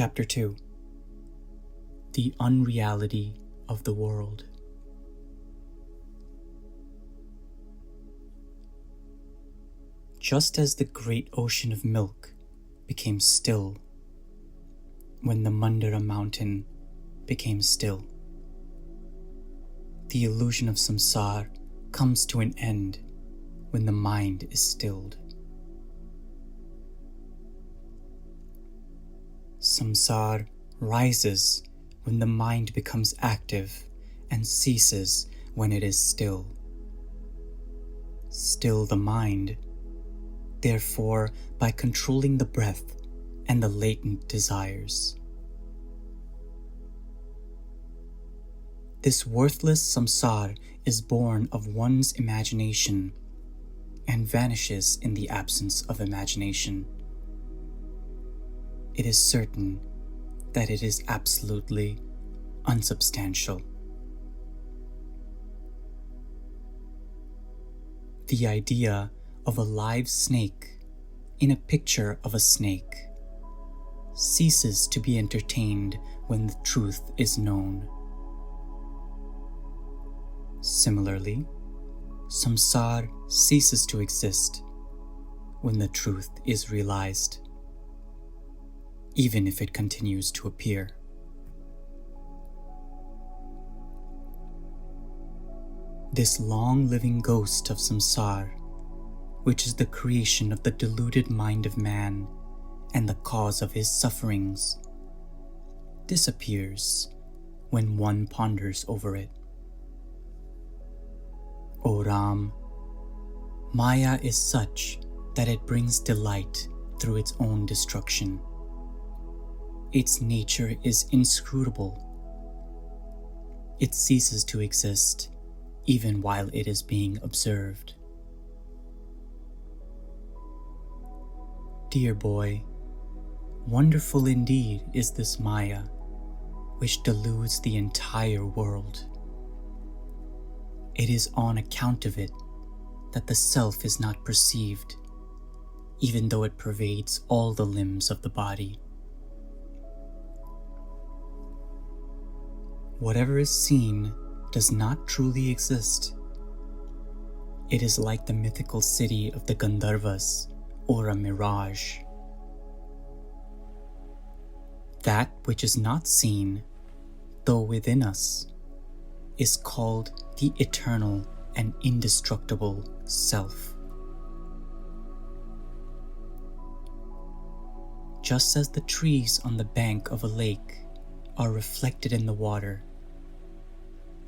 Chapter 2. The Unreality of the World. Just as the great ocean of milk became still when the Mandara mountain became still, the illusion of samsara comes to an end when the mind is stilled. Samsara rises when the mind becomes active and ceases when it is still. Still the mind, therefore, by controlling the breath and the latent desires. This worthless samsara is born of one's imagination and vanishes in the absence of imagination. It is certain that it is absolutely unsubstantial. The idea of a live snake in a picture of a snake ceases to be entertained when the truth is known. Similarly, samsara ceases to exist when the truth is realized, even if it continues to appear. This long-living ghost of samsara, which is the creation of the deluded mind of man and the cause of his sufferings, disappears when one ponders over it. O Ram, Maya is such that it brings delight through its own destruction. Its nature is inscrutable. It ceases to exist even while it is being observed. Dear boy, wonderful indeed is this Maya, which deludes the entire world. It is on account of it that the self is not perceived, even though it pervades all the limbs of the body. Whatever is seen does not truly exist. It is like the mythical city of the Gandharvas or a mirage. That which is not seen, though within us, is called the eternal and indestructible self. Just as the trees on the bank of a lake are reflected in the water,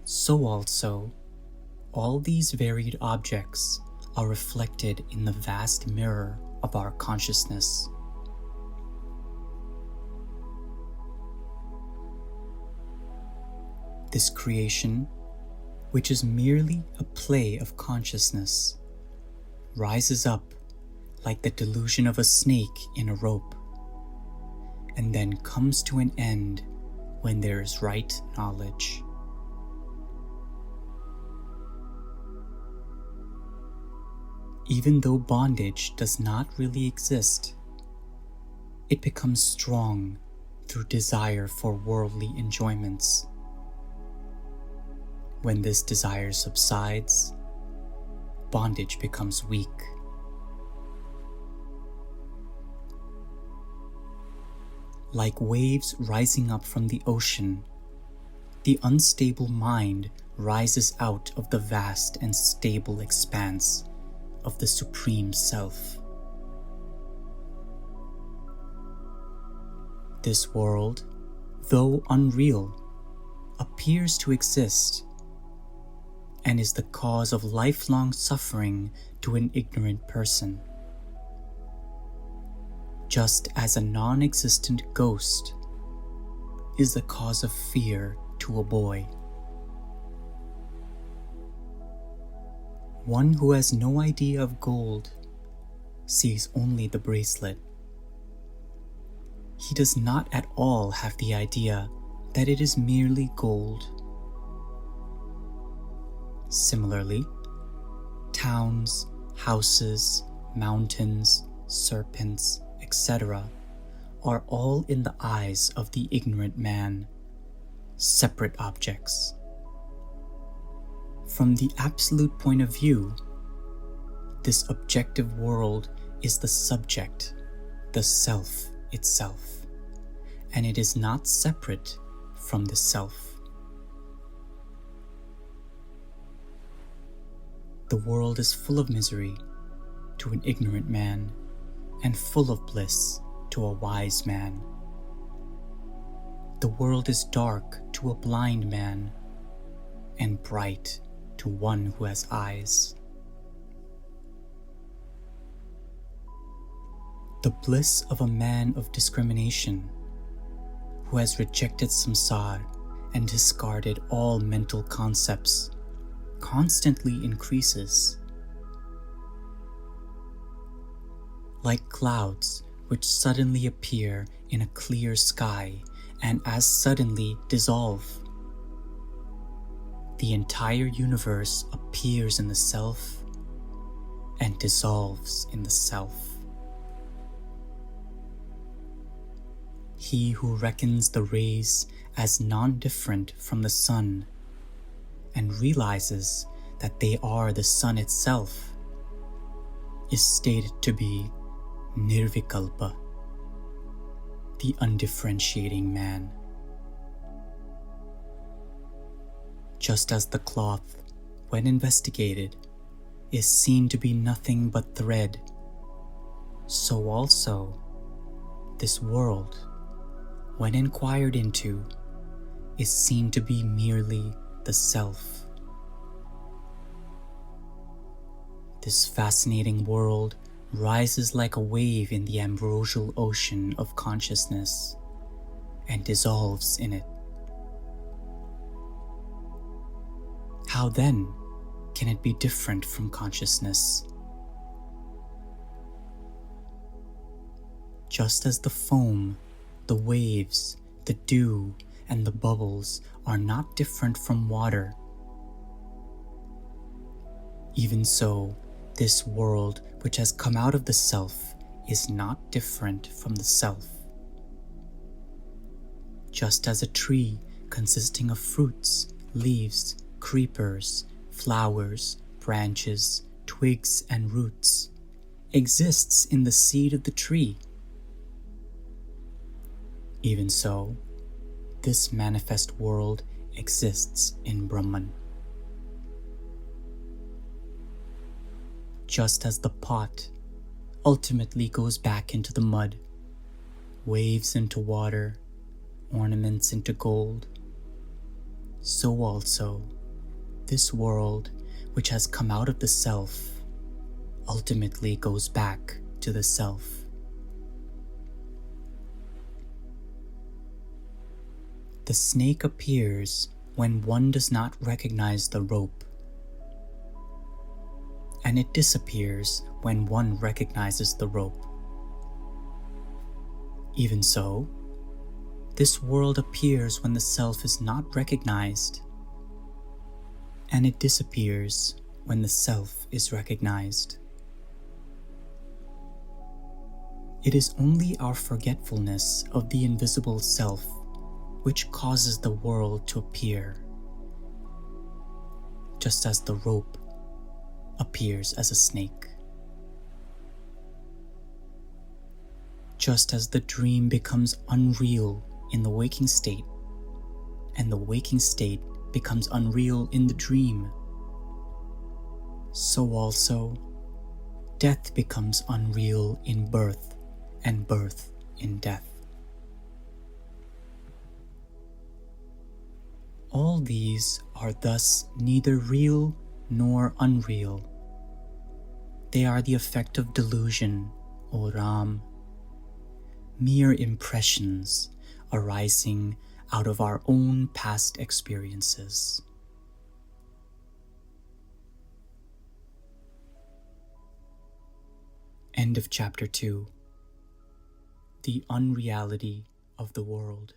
so also all these varied objects are reflected in the vast mirror of our consciousness. This creation, which is merely a play of consciousness, rises up like the delusion of a snake in a rope, and then comes to an end when there is right knowledge. Even though bondage does not really exist, it becomes strong through desire for worldly enjoyments. When this desire subsides, bondage becomes weak. Like waves rising up from the ocean, the unstable mind rises out of the vast and stable expanse of the Supreme Self. This world, though unreal, appears to exist and is the cause of lifelong suffering to an ignorant person. Just as a non-existent ghost is the cause of fear to a boy. One who has no idea of gold sees only the bracelet. He does not at all have the idea that it is merely gold. Similarly, towns, houses, mountains, serpents, etc., are all in the eyes of the ignorant man, separate objects. From the absolute point of view, this objective world is the subject, the self itself, and it is not separate from the self. The world is full of misery to an ignorant man and full of bliss to a wise man. The world is dark to a blind man and bright to one who has eyes. The bliss of a man of discrimination who has rejected samsara and discarded all mental concepts constantly increases. Like clouds which suddenly appear in a clear sky and as suddenly dissolve, the entire universe appears in the self and dissolves in the self. He who reckons the rays as non-different from the sun and realizes that they are the sun itself is stated to be nirvikalpa, the undifferentiating man. Just as the cloth, when investigated, is seen to be nothing but thread, so also this world, when inquired into, is seen to be merely the self. This fascinating world rises like a wave in the ambrosial ocean of consciousness and dissolves in it. How then can it be different from consciousness? Just as the foam, the waves, the dew, and the bubbles are not different from water, even so, this world which has come out of the self is not different from the self. Just as a tree consisting of fruits, leaves, creepers, flowers, branches, twigs, and roots exists in the seed of the tree, even so, this manifest world exists in Brahman. Just as the pot ultimately goes back into the mud, waves into water, ornaments into gold, so also this world which has come out of the self ultimately goes back to the self. The snake appears when one does not recognize the rope, and it disappears when one recognizes the rope. Even so, this world appears when the self is not recognized, and it disappears when the self is recognized. It is only our forgetfulness of the invisible self which causes the world to appear, just as the rope appears as a snake. Just as the dream becomes unreal in the waking state, and the waking state becomes unreal in the dream, so also death becomes unreal in birth, and birth in death. All these are thus neither real nor unreal. They are the effect of delusion, O Ram, mere impressions arising out of our own past experiences. End of Chapter 2. The Unreality of the World.